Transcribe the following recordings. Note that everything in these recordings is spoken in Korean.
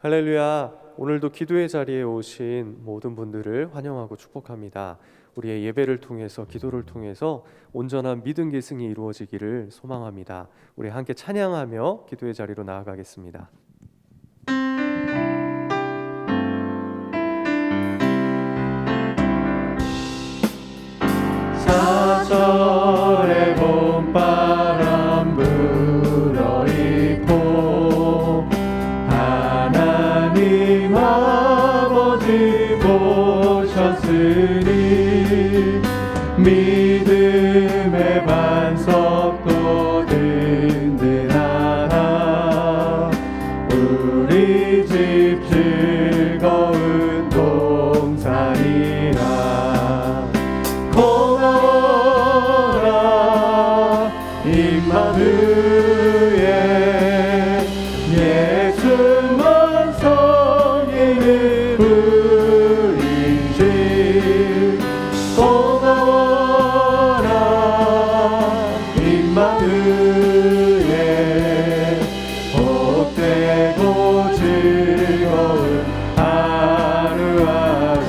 할렐루야. 오늘도 기도의 자리에 오신 모든 분들을 환영하고 축복합니다. 우리의 예배를 통해서, 기도를 통해서 온전한 믿음 계승이 이루어지기를 소망합니다. 우리 함께 찬양하며 기도의 자리로 나아가겠습니다. 사절의 봄바람 불어입고 하나님 아버지 보셨으니 믿음의 반석도 든든하나 우리 집 즐거운 동산이라. 고마워라 임마누엘 예수 원성이는 우리지. 고마워라 임마누엘 복되고 즐거운 하루하루.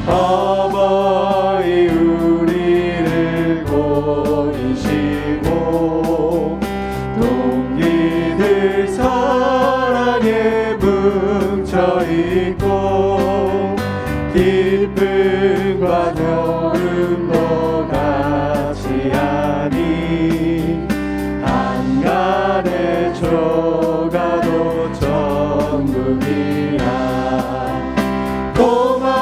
어버이 우리를 고이시고 동기들 사랑에 뭉쳐있고 기쁨과 여름도 같이 하니 한간의 초가도 천국이라. 고마워라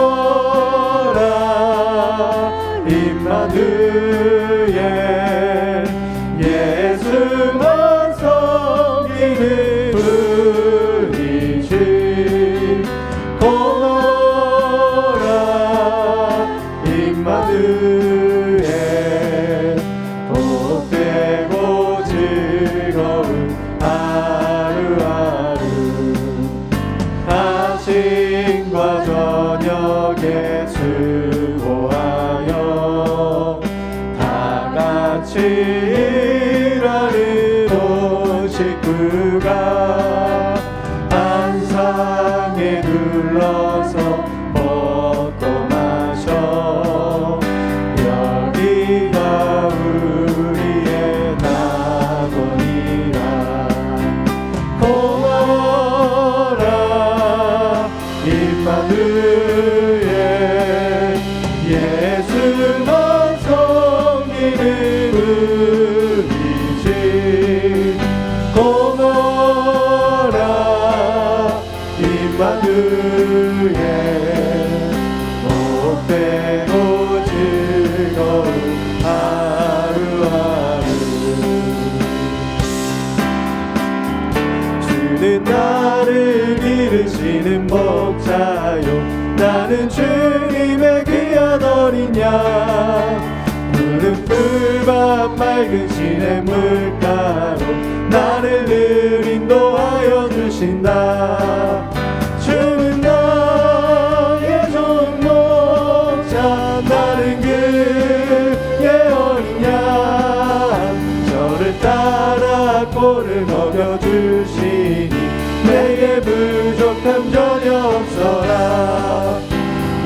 임마누엘 예수 원성이는 우리지. 고마워라 임마누엘 복되고 즐거운 하루하루. 아침과 저녁에 수고하여 다같이 일하는 온 식구가 한상에 둘러서 먹고 마셔. 여기가 우리의 낙원이라. 고마워라 임마누엘 예수 원성이는 우리지. 고마워라 임마누엘 복되고 즐거운 하루하루. 주는 나를 기르시는 목자요 나는 주님의 귀한 어린 양. 푸른 풀밭 맑은 시냇 물가로 나를 늘 인도하여 주신다. 주는 나의 좋은 목자 나는 그의 어린 양. 저를 따라 꼴을 먹여주시니 내게 부족함 전혀 없어라.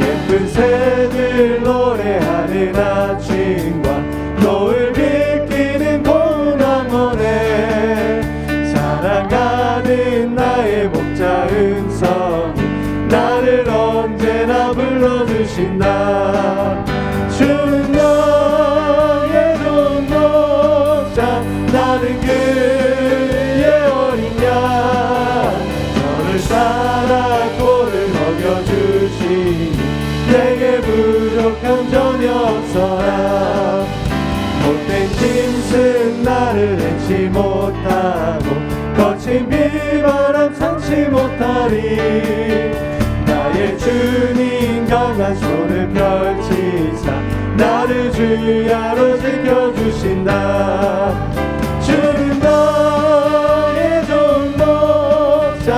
예쁜 새들 노래하는 아침과 노을 비키는 고운 황혼에 사랑하는 나의 목자 은성이 나를 언제나 불러주신다. 주는 너의 좋은 목자 나는 그의 어린 양. 저를 따라 꼴을 먹여주시니 내게 부족함 전혀 없어라. 못된 짐승 나를 해치 못하고 거친 비바람 상치 못하리. 나의 주님 강한 손을 펼치사 나를 주야로 지켜주신다. 주는 나의 좋은 목자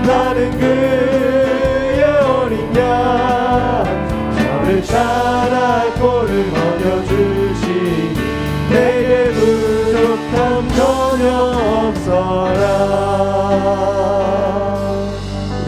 나는 그의 어린 양. 저를 따라 꼴을 먹여주시니 내게 부족함 전혀 없어라.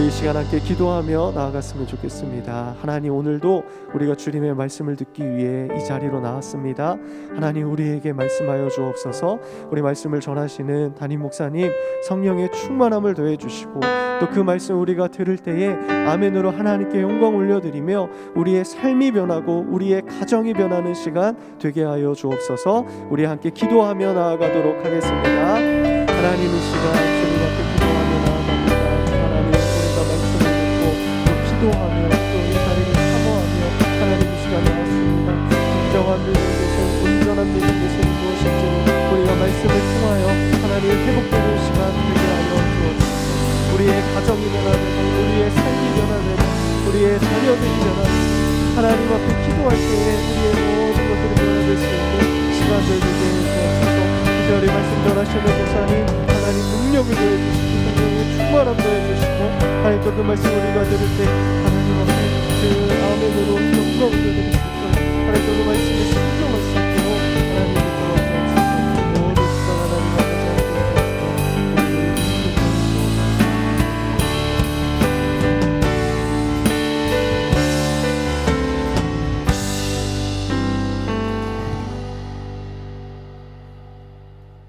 이 시간 함께 기도하며 나아갔으면 좋겠습니다. 하나님, 오늘도 우리가 주님의 말씀을 듣기 위해 이 자리로 나왔습니다. 하나님, 우리에게 말씀하여 주옵소서. 우리 말씀을 전하시는 담임 목사님 성령의 충만함을 더해 주시고, 또 그 말씀 우리가 들을 때에 아멘으로 하나님께 영광 올려드리며 우리의 삶이 변하고 우리의 가정이 변하는 시간 되게 하여 주옵소서. 우리 함께 기도하며 나아가도록 하겠습니다. 하나님, 이 시간 주님 앞에 기도하며 나아갑니다. 하나님, 우리가 말씀을 듣고 또 기도하며 또 이 자리를 사모하며 하나님 이 시간 나왔습니다. 진정한 믿음의 것은, 온전한 믿음의 것은 무엇인지 우리가 말씀을 통하여 하나님 회복되는 시간 되게 하여 주옵소서. 우리의 가정이 변화되고 우리의 삶이 변화되고 우리의 자녀들이 변화되고 하나님 앞에 기도할 때에 우리의 모든 것들이 변화될 수 있는 시간들 되게 주옵소서. 특별히 말씀 전하시는 목사님 하나님 능력을 더해주시고 성령의 충만함 더해주시고, 하나님 또 그 말씀 우리가 들을 때 하나님 앞에 그 아멘으로 영광을 드리시고 하나님 또 그 말씀에 순종할 수 있도록 하나님 도와주옵소서. 모든 시간 하나님 앞에 잘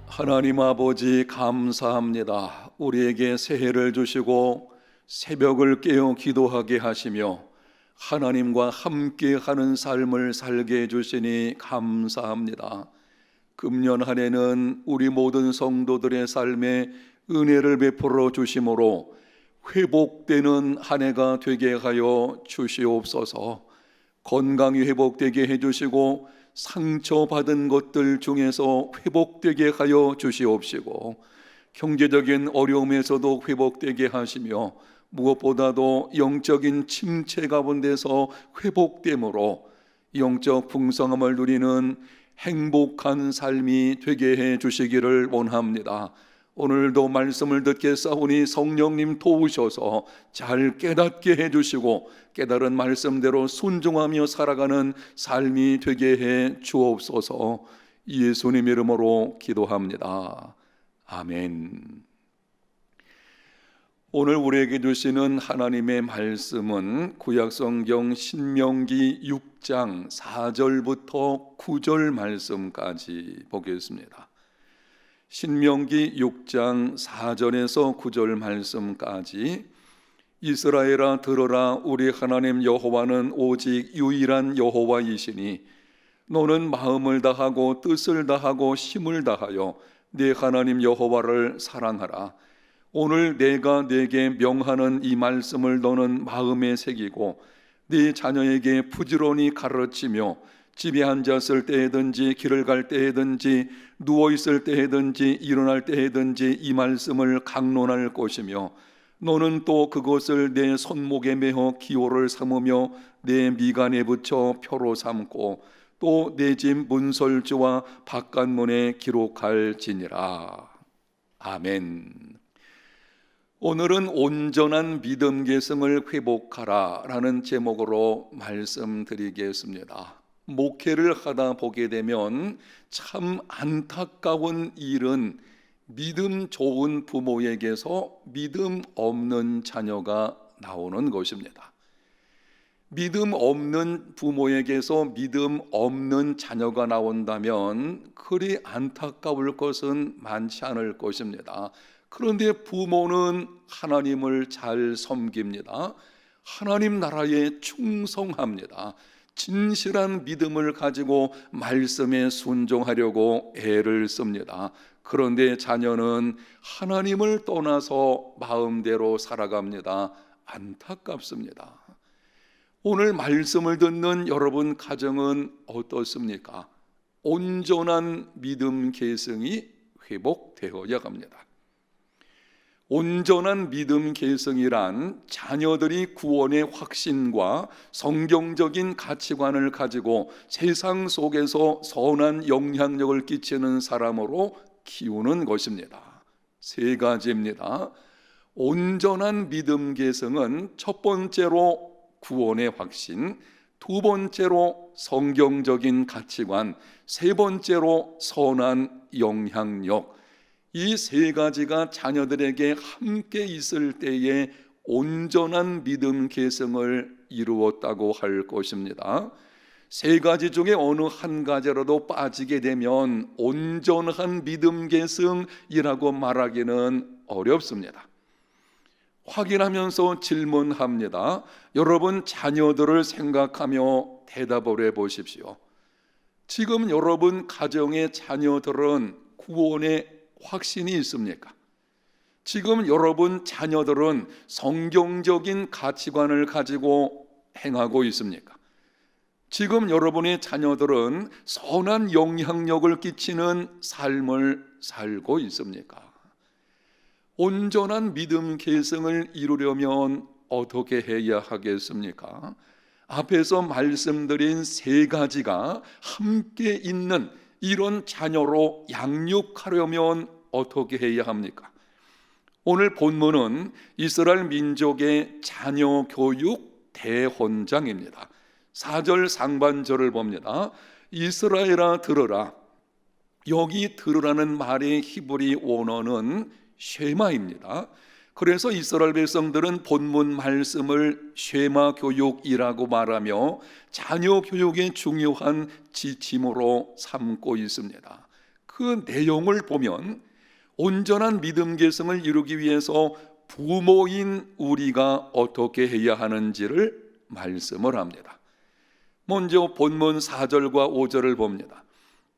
하나님 아버지, 감사합니다. 우리에게 새해를 주시고 새벽을 깨어 기도하게 하시며 하나님과 함께하는 삶을 살게 해주시니 감사합니다. 금년 한 해는 우리 모든 성도들의 삶에 은혜를 베풀어 주심으로 회복되는 한 해가 되게 하여 주시옵소서. 건강이 회복되게 해주시고 상처받은 것들 중에서 회복되게 하여 주시옵시고, 경제적인 어려움에서도 회복되게 하시며 무엇보다도 영적인 침체 가운데서 회복됨으로 영적 풍성함을 누리는 행복한 삶이 되게 해 주시기를 원합니다. 오늘도 말씀을 듣겠사오니 성령님 도우셔서 잘 깨닫게 해주시고 깨달은 말씀대로 순종하며 살아가는 삶이 되게 해 주옵소서. 예수님 이름으로 기도합니다. 아멘. 오늘 우리에게 주시는 하나님의 말씀은 구약성경 신명기 6장 4절부터 9절 말씀까지 보겠습니다. 신명기 6장 4절에서 9절 말씀까지, 이스라엘아 들으라, 우리 하나님 여호와는 오직 유일한 여호와이시니 너는 마음을 다하고 뜻을 다하고 힘을 다하여 네 하나님 여호와를 사랑하라. 오늘 내가 네게 명하는 이 말씀을 너는 마음에 새기고 네 자녀에게 부지런히 가르치며 집에 앉았을 때에든지 길을 갈 때에든지 누워있을 때에든지 일어날 때에든지 이 말씀을 강론할 것이며, 너는 또 그것을 내 손목에 매어 기호를 삼으며 내 미간에 붙여 표로 삼고 또 내 집 문설주와 바깥문에 기록할지니라. 아멘. 오늘은 온전한 믿음 계승을 회복하라 라는 제목으로 말씀드리겠습니다. 목회를 하다 보게 되면 참 안타까운 일은 믿음 좋은 부모에게서 믿음 없는 자녀가 나오는 것입니다. 믿음 없는 부모에게서 믿음 없는 자녀가 나온다면 그리 안타까울 것은 많지 않을 것입니다. 그런데 부모는 하나님을 잘 섬깁니다. 하나님 나라에 충성합니다. 진실한 믿음을 가지고 말씀에 순종하려고 애를 씁니다. 그런데 자녀는 하나님을 떠나서 마음대로 살아갑니다. 안타깝습니다. 오늘 말씀을 듣는 여러분 가정은 어떻습니까? 온전한 믿음 계승이 회복되어야 합니다. 온전한 믿음 계승이란 자녀들이 구원의 확신과 성경적인 가치관을 가지고 세상 속에서 선한 영향력을 끼치는 사람으로 키우는 것입니다. 세 가지입니다. 온전한 믿음 계승은 첫 번째로 구원의 확신, 두 번째로 성경적인 가치관, 세 번째로 선한 영향력, 이 세 가지가 자녀들에게 함께 있을 때에 온전한 믿음 계승을 이루었다고 할 것입니다. 세 가지 중에 어느 한 가지라도 빠지게 되면 온전한 믿음 계승이라고 말하기는 어렵습니다. 확인하면서 질문합니다. 여러분 자녀들을 생각하며 대답을 해보십시오. 지금 여러분 가정의 자녀들은 구원의 확신이 있습니까? 지금 여러분 자녀들은 성경적인 가치관을 가지고 행하고 있습니까? 지금 여러분의 자녀들은 선한 영향력을 끼치는 삶을 살고 있습니까? 온전한 믿음 계승을 이루려면 어떻게 해야 하겠습니까? 앞에서 말씀드린 세 가지가 함께 있는 이런 자녀로 양육하려면 어떻게 해야 합니까? 오늘 본문은 이스라엘 민족의 자녀 교육 대헌장입니다. 4절 상반절을 봅니다. 이스라엘아 들으라. 여기 들으라는 말의 히브리 원어는 쉐마입니다. 그래서 이스라엘 백성들은 본문 말씀을 쉐마 교육이라고 말하며 자녀 교육의 중요한 지침으로 삼고 있습니다. 그 내용을 보면 온전한 믿음 계승을 이루기 위해서 부모인 우리가 어떻게 해야 하는지를 말씀을 합니다. 먼저 본문 4절과 5절을 봅니다.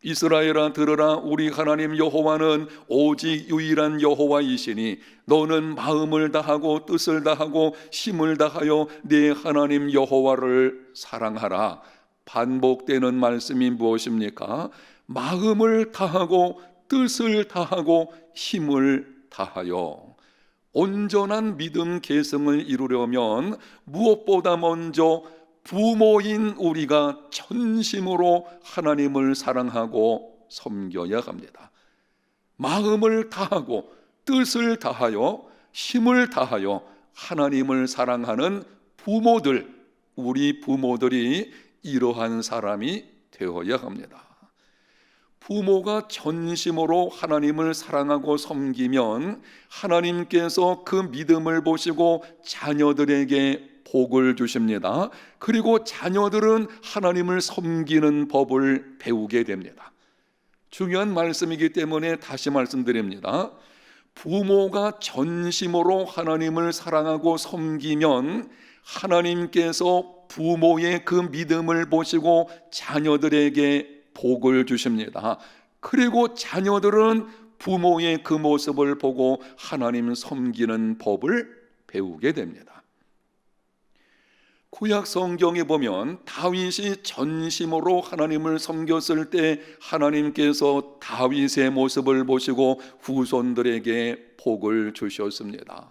이스라엘아 들으라. 우리 하나님 여호와는 오직 유일한 여호와이시니 너는 마음을 다하고 뜻을 다하고 힘을 다하여 네 하나님 여호와를 사랑하라. 반복되는 말씀이 무엇입니까? 마음을 다하고 뜻을 다하고 힘을 다하여. 온전한 믿음 계승을 이루려면 무엇보다 먼저 부모인 우리가 전심으로 하나님을 사랑하고 섬겨야 합니다. 마음을 다하고 뜻을 다하여 힘을 다하여 하나님을 사랑하는 부모들, 우리 부모들이 이러한 사람이 되어야 합니다. 부모가 전심으로 하나님을 사랑하고 섬기면 하나님께서 그 믿음을 보시고 자녀들에게 복을 주십니다. 그리고 자녀들은 하나님을 섬기는 법을 배우게 됩니다. 중요한 말씀이기 때문에 다시 말씀드립니다. 부모가 전심으로 하나님을 사랑하고 섬기면 하나님께서 부모의 그 믿음을 보시고 자녀들에게 복을 주십니다. 그리고 자녀들은 부모의 그 모습을 보고 하나님 섬기는 법을 배우게 됩니다. 구약 성경에 보면 다윗이 전심으로 하나님을 섬겼을 때 하나님께서 다윗의 모습을 보시고 후손들에게 복을 주셨습니다.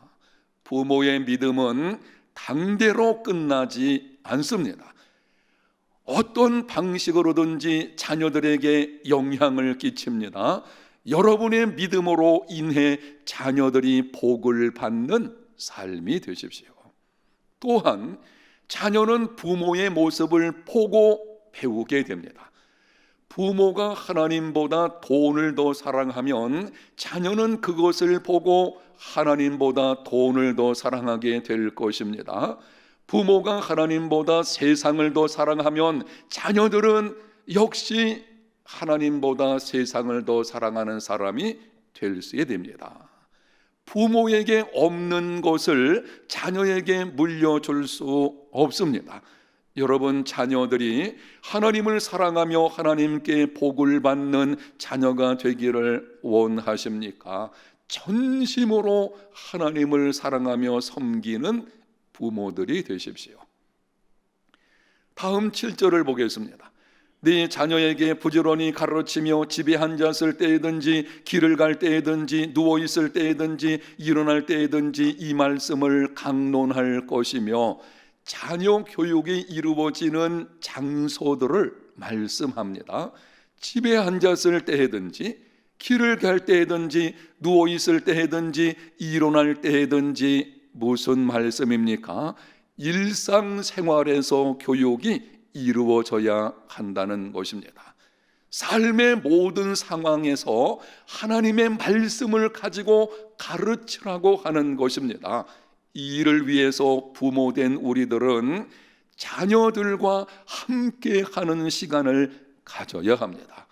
부모의 믿음은 당대로 끝나지 않습니다. 어떤 방식으로든지 자녀들에게 영향을 끼칩니다. 여러분의 믿음으로 인해 자녀들이 복을 받는 삶이 되십시오. 또한 자녀는 부모의 모습을 보고 배우게 됩니다. 부모가 하나님보다 돈을 더 사랑하면 자녀는 그것을 보고 하나님보다 돈을 더 사랑하게 될 것입니다. 부모가 하나님보다 세상을 더 사랑하면 자녀들은 역시 하나님보다 세상을 더 사랑하는 사람이 될 수 됩니다. 부모에게 없는 것을 자녀에게 물려줄 수 없습니다. 여러분 자녀들이 하나님을 사랑하며 하나님께 복을 받는 자녀가 되기를 원하십니까? 전심으로 하나님을 사랑하며 섬기는 부모들이 되십시오. 다음 7절을 보겠습니다. 네 자녀에게 부지런히 가르치며 집에 앉았을 때이든지 길을 갈 때이든지 누워있을 때이든지 일어날 때이든지 이 말씀을 강론할 것이며 자녀 교육이 이루어지는 장소들을 말씀합니다. 집에 앉았을 때이든지 길을 갈 때이든지 누워있을 때이든지 일어날 때이든지 무슨 말씀입니까? 일상생활에서 교육이 이루어져야 한다는 것입니다. 삶의 모든 상황에서 하나님의 말씀을 가지고 가르치라고 하는 것입니다. 이 일을 위해서 부모된 우리들은 자녀들과 함께 하는 시간을 가져야 합니다.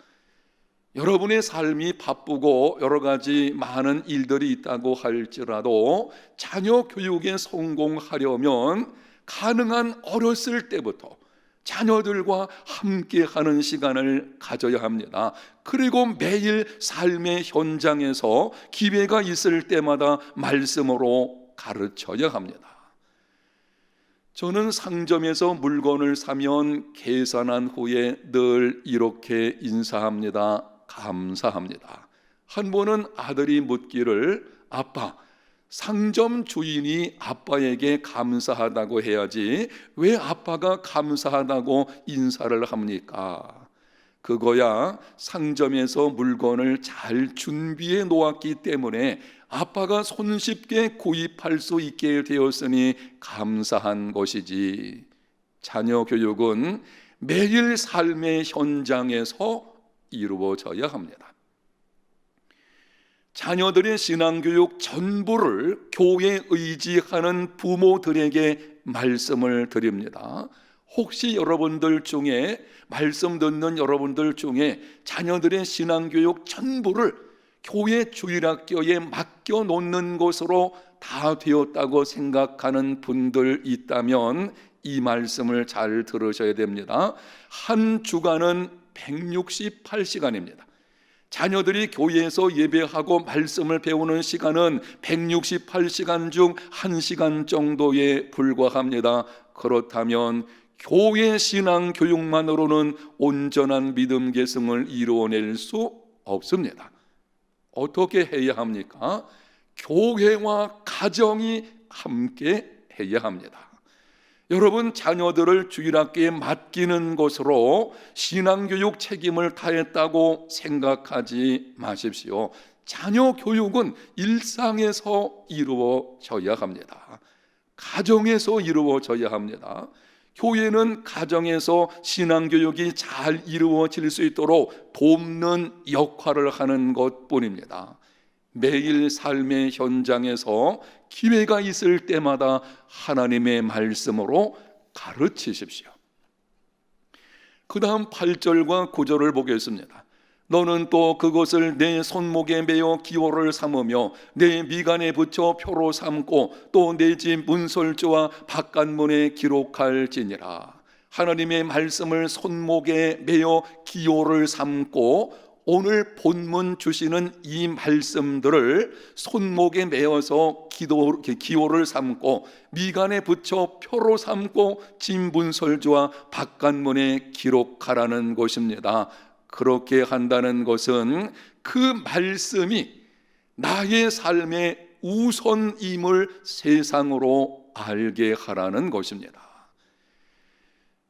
여러분의 삶이 바쁘고 여러 가지 많은 일들이 있다고 할지라도 자녀 교육에 성공하려면 가능한 어렸을 때부터 자녀들과 함께 하는 시간을 가져야 합니다. 그리고 매일 삶의 현장에서 기회가 있을 때마다 말씀으로 가르쳐야 합니다. 저는 상점에서 물건을 사면 계산한 후에 늘 이렇게 인사합니다. 감사합니다. 한 번은 아들이 묻기를, 아빠, 상점 주인이 아빠에게 감사하다고 해야지 왜 아빠가 감사하다고 인사를 합니까? 그거야 상점에서 물건을 잘 준비해 놓았기 때문에 아빠가 손쉽게 구입할 수 있게 되었으니 감사한 것이지. 자녀 교육은 매일 삶의 현장에서 이루어져야 합니다. 자녀들의 신앙교육 전부를 교회에 의지하는 부모들에게 말씀을 드립니다. 혹시 여러분들 중에, 말씀 듣는 여러분들 중에 자녀들의 신앙교육 전부를 교회 주일학교에 맡겨 놓는 것으로 다 되었다고 생각하는 분들 있다면 이 말씀을 잘 들으셔야 됩니다. 한 주간은 168시간입니다. 자녀들이 교회에서 예배하고 말씀을 배우는 시간은 168시간 중 1시간 정도에 불과합니다. 그렇다면 교회 신앙 교육만으로는 온전한 믿음 계승을 이루어낼 수 없습니다. 어떻게 해야 합니까? 교회와 가정이 함께 해야 합니다. 여러분, 자녀들을 주일학교에 맡기는 것으로 신앙교육 책임을 다했다고 생각하지 마십시오. 자녀 교육은 일상에서 이루어져야 합니다. 가정에서 이루어져야 합니다. 교회는 가정에서 신앙교육이 잘 이루어질 수 있도록 돕는 역할을 하는 것뿐입니다. 매일 삶의 현장에서 기회가 있을 때마다 하나님의 말씀으로 가르치십시오. 그 다음 8절과 9절을 보겠습니다. 너는 또 그것을 내 손목에 매어 기호를 삼으며 내 미간에 붙여 표로 삼고 또 내 집 문설주와 바깥문에 기록할지니라. 하나님의 말씀을 손목에 매어 기호를 삼고, 오늘 본문 주시는 이 말씀들을 손목에 매어서 기호를 삼고 미간에 붙여 표로 삼고 집 문설주와 바깥문에 기록하라는 것입니다. 그렇게 한다는 것은 그 말씀이 나의 삶의 우선임을 세상으로 알게 하라는 것입니다.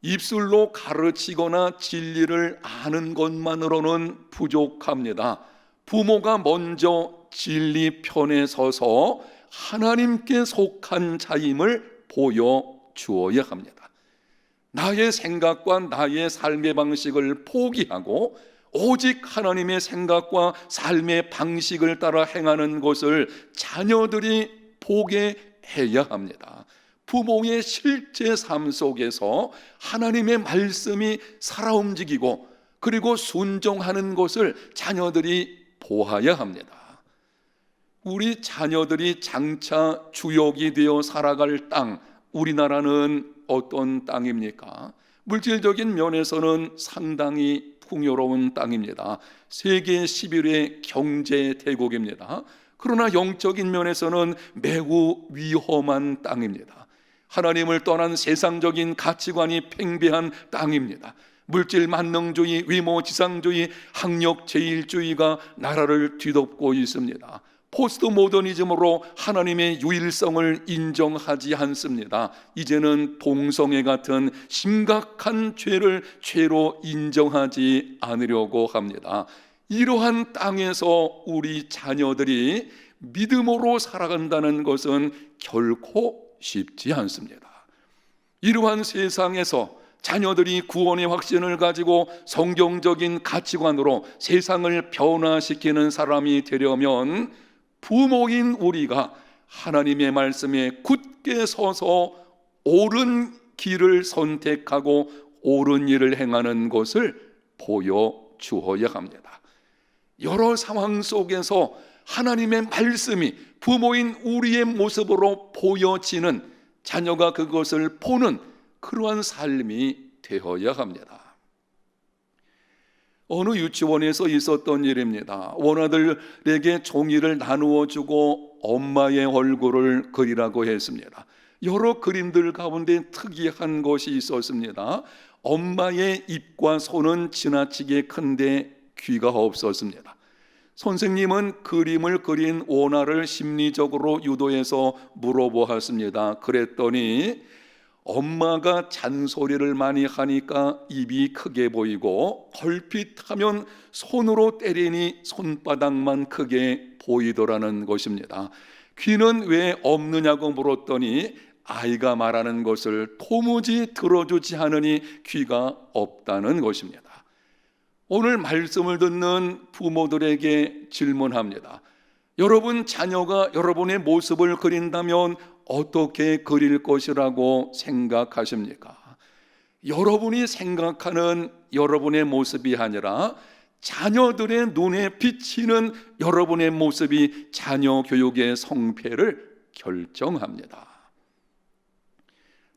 입술로 가르치거나 진리를 아는 것만으로는 부족합니다. 부모가 먼저 진리 편에 서서 하나님께 속한 자임을 보여주어야 합니다. 나의 생각과 나의 삶의 방식을 포기하고 오직 하나님의 생각과 삶의 방식을 따라 행하는 것을 자녀들이 보게 해야 합니다. 부모의 실제 삶 속에서 하나님의 말씀이 살아 움직이고 그리고 순종하는 것을 자녀들이 보아야 합니다. 우리 자녀들이 장차 주역이 되어 살아갈 땅, 우리나라는 어떤 땅입니까? 물질적인 면에서는 상당히 풍요로운 땅입니다. 세계 11위 경제 대국입니다. 그러나 영적인 면에서는 매우 위험한 땅입니다. 하나님을 떠난 세상적인 가치관이 팽배한 땅입니다. 물질 만능주의, 위모지상주의, 학력제일주의가 나라를 뒤덮고 있습니다. 포스트 모더니즘으로 하나님의 유일성을 인정하지 않습니다. 이제는 동성애 같은 심각한 죄를 죄로 인정하지 않으려고 합니다. 이러한 땅에서 우리 자녀들이 믿음으로 살아간다는 것은 결코 쉽지 않습니다. 이러한 세상에서 자녀들이 구원의 확신을 가지고 성경적인 가치관으로 세상을 변화시키는 사람이 되려면 부모인 우리가 하나님의 말씀에 굳게 서서 옳은 길을 선택하고 옳은 일을 행하는 것을 보여주어야 합니다. 여러 상황 속에서 하나님의 말씀이 부모인 우리의 모습으로 보여지는, 자녀가 그것을 보는 그러한 삶이 되어야 합니다. 어느 유치원에서 있었던 일입니다. 원아들에게 종이를 나누어 주고 엄마의 얼굴을 그리라고 했습니다. 여러 그림들 가운데 특이한 것이 있었습니다. 엄마의 입과 손은 지나치게 큰데 귀가 없었습니다. 선생님은 그림을 그린 원아를 심리적으로 유도해서 물어보았습니다. 그랬더니 엄마가 잔소리를 많이 하니까 입이 크게 보이고 걸핏하면 손으로 때리니 손바닥만 크게 보이더라는 것입니다. 귀는 왜 없느냐고 물었더니 아이가 말하는 것을 도무지 들어주지 않으니 귀가 없다는 것입니다. 오늘 말씀을 듣는 부모들에게 질문합니다. 여러분 자녀가 여러분의 모습을 그린다면 어떻게 그릴 것이라고 생각하십니까? 여러분이 생각하는 여러분의 모습이 아니라 자녀들의 눈에 비치는 여러분의 모습이 자녀 교육의 성패를 결정합니다.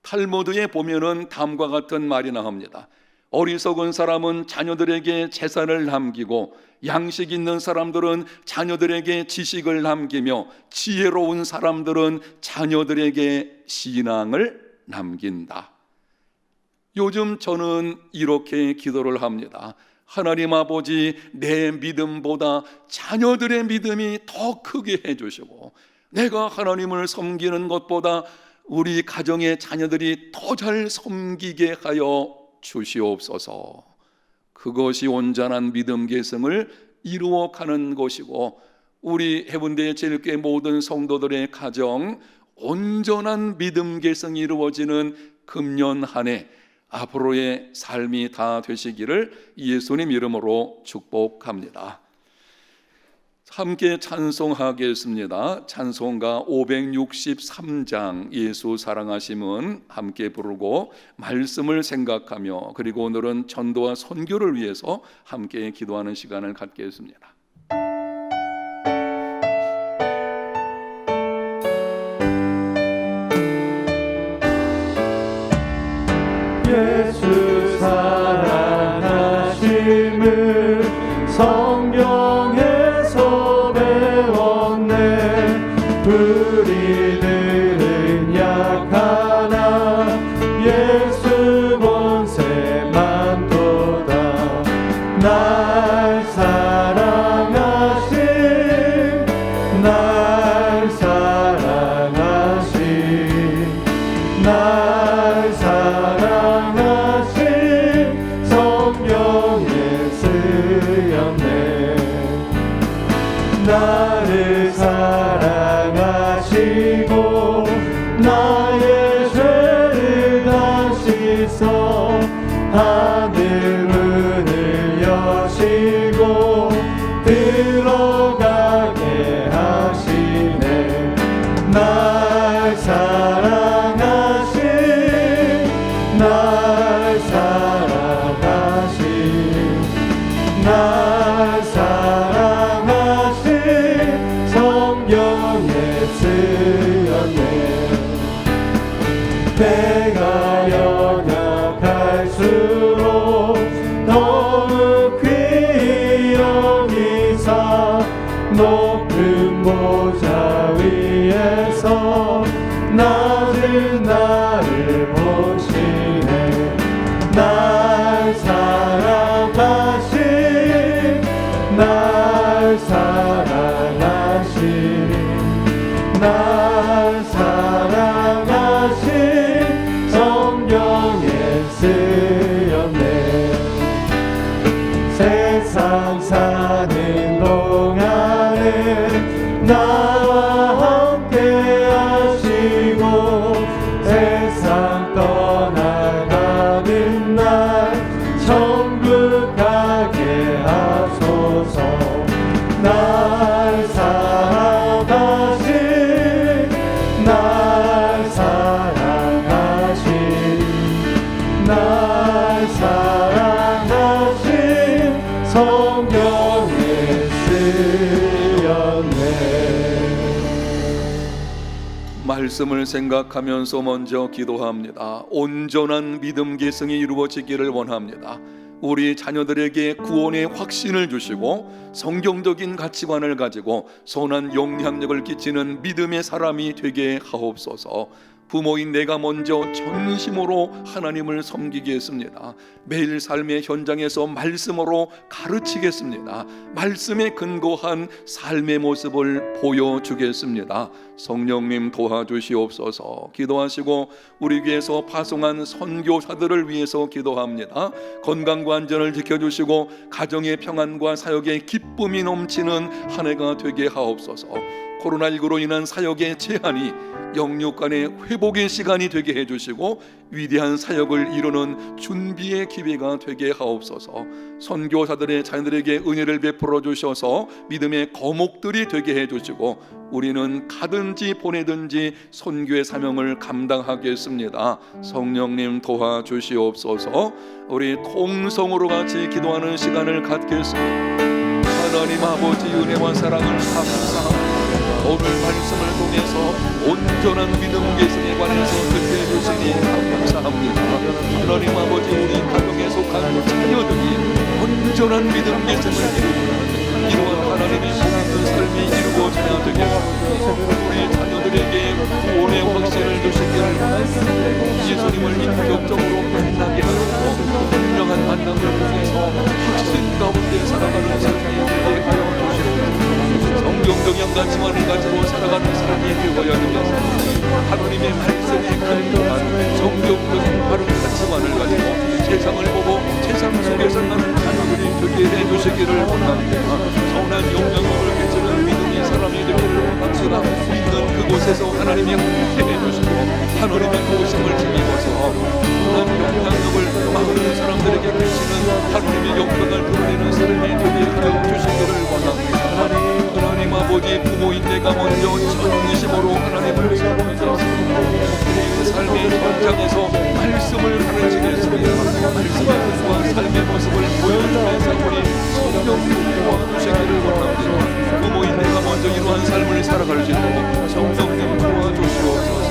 탈무드에 보면은 다음과 같은 말이 나옵니다. 어리석은 사람은 자녀들에게 재산을 남기고 양식 있는 사람들은 자녀들에게 지식을 남기며 지혜로운 사람들은 자녀들에게 신앙을 남긴다. 요즘 저는 이렇게 기도를 합니다. 하나님 아버지, 내 믿음보다 자녀들의 믿음이 더 크게 해주시고 내가 하나님을 섬기는 것보다 우리 가정의 자녀들이 더 잘 섬기게 하여 주시옵소서. 그것이 온전한 믿음 계승을 이루어가는 것이고 우리 해운대 제일교회 모든 성도들의 가정 온전한 믿음 계승이 이루어지는 금년 한 해 앞으로의 삶이 다 되시기를 예수님 이름으로 축복합니다. 함께 찬송하겠습니다. 찬송가 563장 예수 사랑하심은 함께 부르고 말씀을 생각하며 그리고 오늘은 전도와 선교를 위해서 함께 기도하는 시간을 갖겠습니다. 예수 사랑하심을 성경에서 배웠네. 우리들은 약하나 예수 권세만 도다. 날 사랑하심, 날 사랑하심, 날 사랑하심 성경에 쓰였네. 나를 사랑하시고 나의 죄를 다 씻어 하늘 문을 여시고 들어가게 하시네. 날 사랑하신, 날 사랑하신, 날 사랑하신 성경에 쓰였네. 내가 연약할수록 더욱 귀히 여기사 높은 보좌 위에서 낮은 나를 보시네. 날 사랑하신, 날 사랑하신, 날 사랑하신 성경에 쓰였네. 세상 사는 동안에 나와 함께 하시고 세상 떠나가는 날 천국 말씀을 생각하면서 먼저 기도합니다. 온전한 믿음 계승이 이루어지기를 원합니다. 우리 자녀들에게 구원의 확신을 주시고 성경적인 가치관을 가지고 선한 영향력을 끼치는 믿음의 사람이 되게 하옵소서. 부모인 내가 먼저 전심으로 하나님을 섬기겠습니다. 매일 삶의 현장에서 말씀으로 가르치겠습니다. 말씀에 근거한 삶의 모습을 보여주겠습니다. 성령님 도와주시옵소서. 기도하시고 우리 교회에서 파송한 선교사들을 위해서 기도합니다. 건강과 안전을 지켜주시고 가정의 평안과 사역의 기쁨이 넘치는 한 해가 되게 하옵소서. 코로나19로 인한 사역의 제한이 영육 간의 회복의 시간이 되게 해주시고 위대한 사역을 이루는 준비의 기회가 되게 하옵소서. 선교사들의 자녀들에게 은혜를 베풀어 주셔서 믿음의 거목들이 되게 해주시고 우리는 가든지 보내든지 선교의 사명을 감당하겠습니다. 성령님 도와주시옵소서. 우리 통성으로 같이 기도하는 시간을 갖겠습니다. 하나님 아버지 은혜와 사랑을 감사합니다. 오늘 말씀을 통해서 온전한 믿음 계승에 관해서 듣게 해주시니 감사합니다. 하나님 아버지 우리 가정에 속한 자녀들이 온전한 믿음 계승을 이루는 이러한 하나님의 복있는 삶이 이루어져야 되겠습니다. 우리 자녀들에게 구원의 확신을 주시기를 바랍니다. 예수님을 인격적으로 만나게 하고 분명한 만남을 통해서 확신 가운데 살아가는 삶이 되게 하여 주시옵소서. 성경적인 가치관을 가지고 살아가는 사람이 되어야 되겠습니다. 하나님의 말씀에 근거한 성경적인 바른 가치관을 가지고 세상을 보고 세상 속에 살아가는 자녀들이 되게 해주시기를 원합니다. 선한 영향력을 끼치는 믿음의 사람이 되기를 원합니다. 믿는 그곳에서 하나님이 함께 해주시고 하나님의 도우심을 힘입어서 선한 영향력을 많은 사람들에게 끼치는 하나님의 영광을 드러내는 사람이 되게 하여 주시기를 원합니다. 하나님 아버지 부모인 내가 먼저 전심으로 하나님을 섬기겠습니다. 우리의 삶의 현장에서 말씀을 가르치겠습니다. 말씀의 뜻과 삶의 모습을 보여주면서 우리 성령님 도와주시기를 원합니다. 부모인 내가 먼저 이러한 삶을 살아갈 수 있도록 성령님 도와주시옵소서.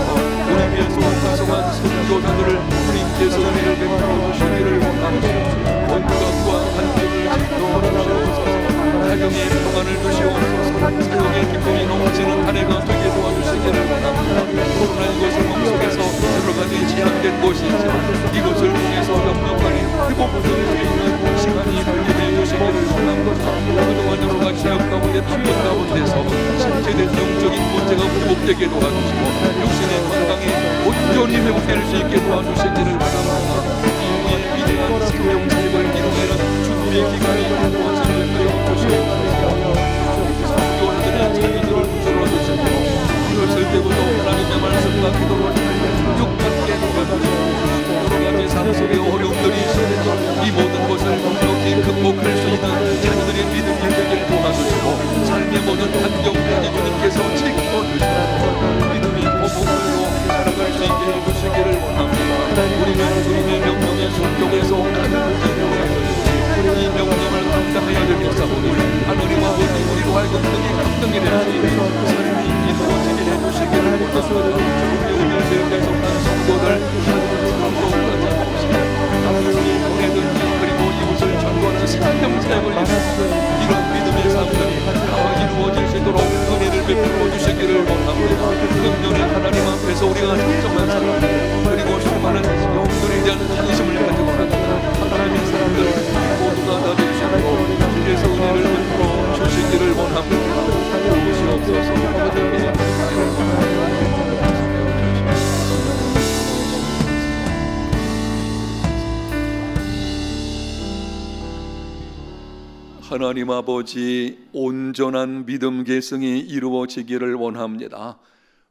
우리 위해서 파송한 선교사들을 주님께서 은혜를 베풀어 주시기를 원합니다. 건강과 안전을 지켜주시옵소서. 가정의 평안을 주시옵소서. 사역의 기쁨이 넘치는 한 해가 되게 도와주시기를 원합니다. 코로나19 상황 속에서 여러 가지 제한된 곳이 있지만 이것을 통해서 영육간의 회복될 수 있는 시간이 되게 해주시기를 원합니다. 그동안 여러 가지 지역 가운데 탐문 가운데서 실제된 영적인 문제가 회복되게 도와주시고 육신의 건강이 온전히 회복될 수 있게 도와주시기를 바랍니다. 이후에 위대한 생명 사역을 이루는 준비의 기간이 무엇을 하여 주시옵소서. 성교사들의 자녀들을 붙들어 주시고 어렸을 때부터 하나님의 말씀과 기도를 충족받게 도와주시고 여러 가지 삶 속에 어려움들이 있어도 이 모든 것을 넉넉히 극복할 수 있는 자녀들의 믿음이 되길 도와주시고 삶의 모든 환경까지 주님께서 지켜주시고 믿음이 보복들로 살아갈 수 있게 해주시기를 원합니다. 우리는 주님의 명령에 순종해서 가는 이 명령을 감당해야 되겠사오니 하나님 아버지 우리로 하여금 등이 감당이 될 수 있는 삶이 이루어지게 해주시기를 원합니다. 우리 지역에 속한 성도들 하나님을 사랑도 하나님이 보내든지 그리고 이곳을 전도하는 생명 사역을 이루는 이런 믿음의 삶들이 다 이루어질 수 있도록 은혜를 베풀어 주시기를 원합니다. 금년에 하나님 앞에서 우리가 적정한 사랑 그리고 수많은 영들에 대한 관심을 가지고 하나님의 사람들 모두가 다 되시고 주께서 은혜를 베풀어 주시기를 원합니다. 주시옵소서. 하나님의 하나님 아버지 온전한 믿음 계승이 이루어지기를 원합니다.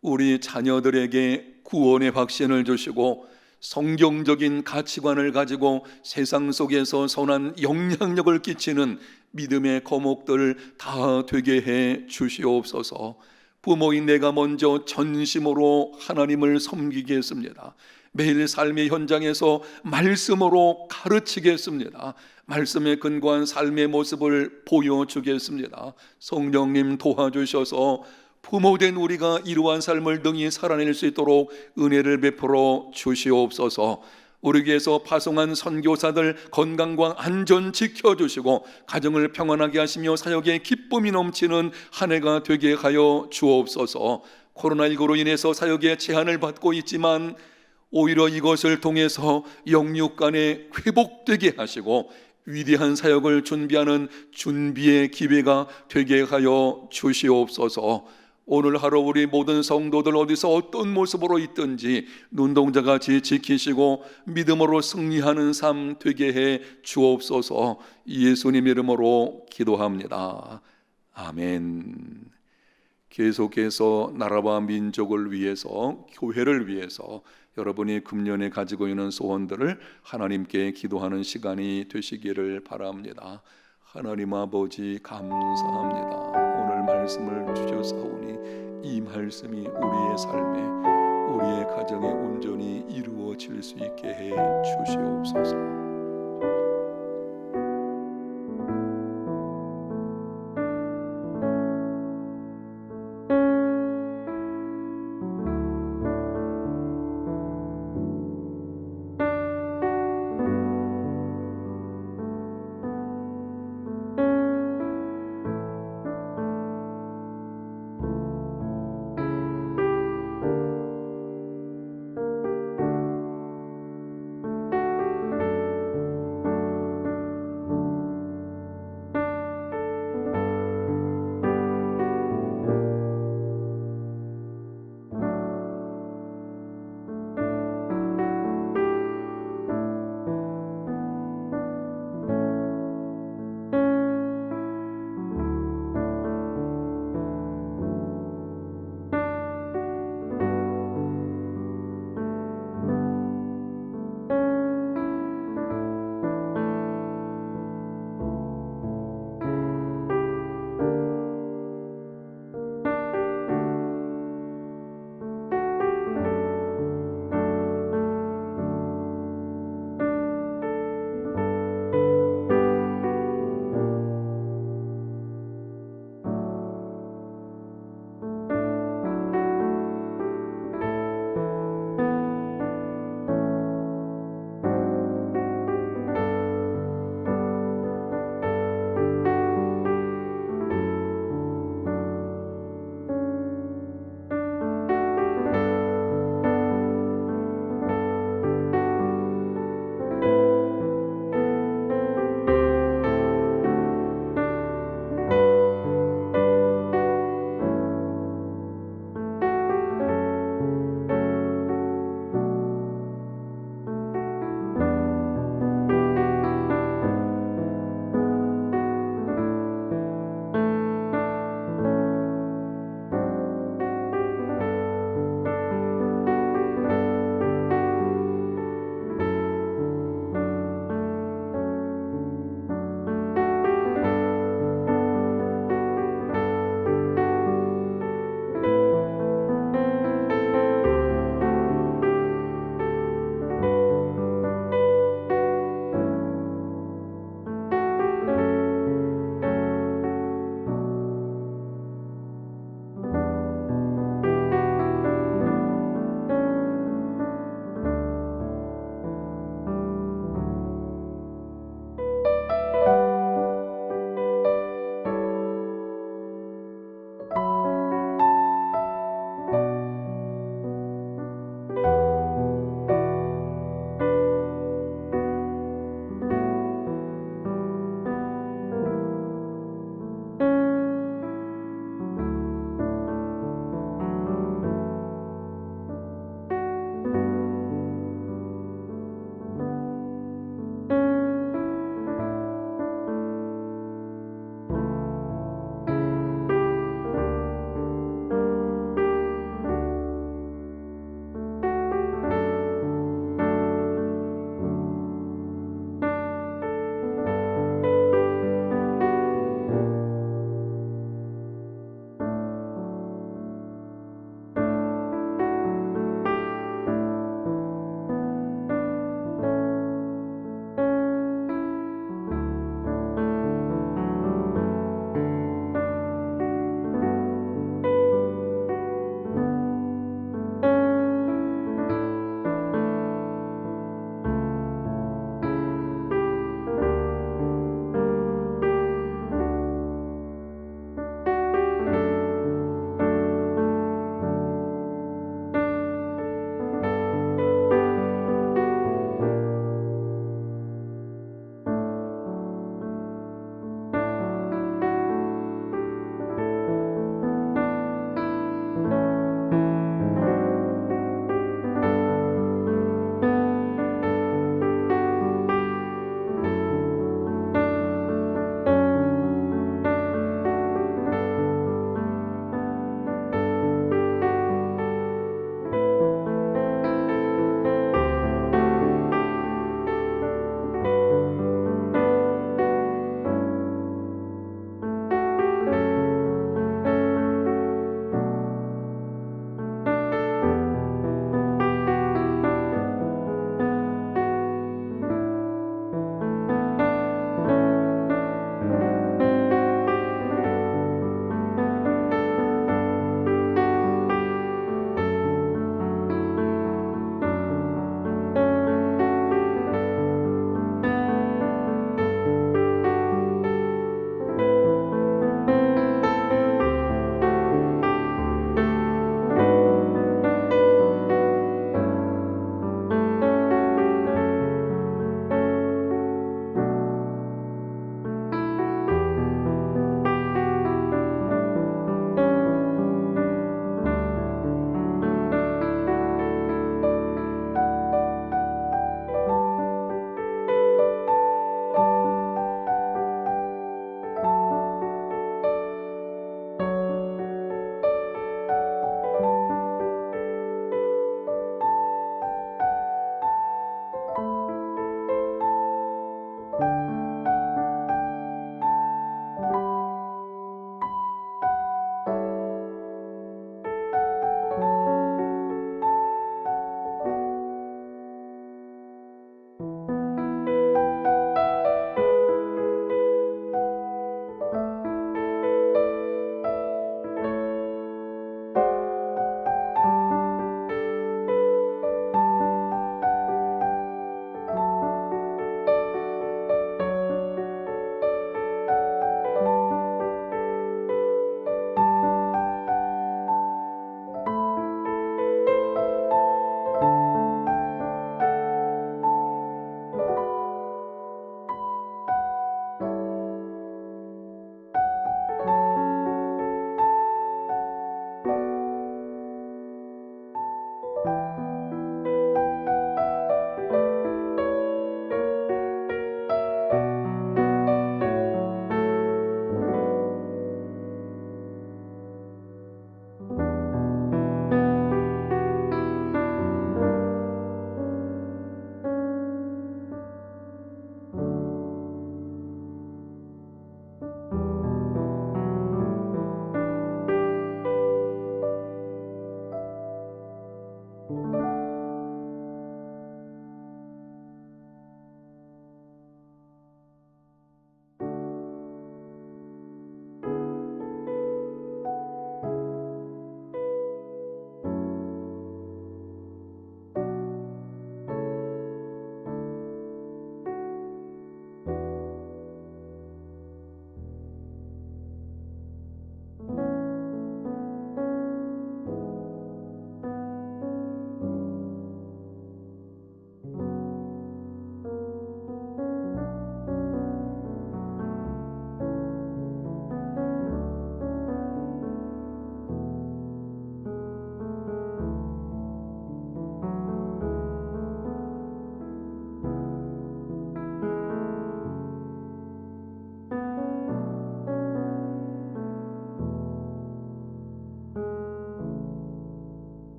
우리 자녀들에게 구원의 확신을 주시고 성경적인 가치관을 가지고 세상 속에서 선한 영향력을 끼치는 믿음의 거목들 다 되게 해 주시옵소서. 부모인 내가 먼저 전심으로 하나님을 섬기겠습니다. 매일 삶의 현장에서 말씀으로 가르치겠습니다. 말씀에 근거한 삶의 모습을 보여주겠습니다. 성령님 도와주셔서 부모된 우리가 이러한 삶을 능히 살아낼 수 있도록 은혜를 베풀어 주시옵소서. 우리 교회에서 파송한 선교사들 건강과 안전 지켜주시고 가정을 평안하게 하시며 사역에 기쁨이 넘치는 한 해가 되게 하여 주옵소서. 코로나19로 인해서 사역에 제한을 받고 있지만 오히려 이것을 통해서 영육 간에 회복되게 하시고 위대한 사역을 준비하는 준비의 기회가 되게 하여 주시옵소서. 오늘 하루 우리 모든 성도들 어디서 어떤 모습으로 있든지 눈동자같이 지키시고 믿음으로 승리하는 삶 되게 해 주옵소서. 예수님 이름으로 기도합니다. 아멘. 계속해서 나라와 민족을 위해서, 교회를 위해서 여러분이 금년에 가지고 있는 소원들을 하나님께 기도하는 시간이 되시기를 바랍니다. 하나님 아버지 감사합니다. 오늘 말씀을 주셨사오니 이 말씀이 우리의 삶에, 우리의 가정에 온전히 이루어질 수 있게 해 주시옵소서.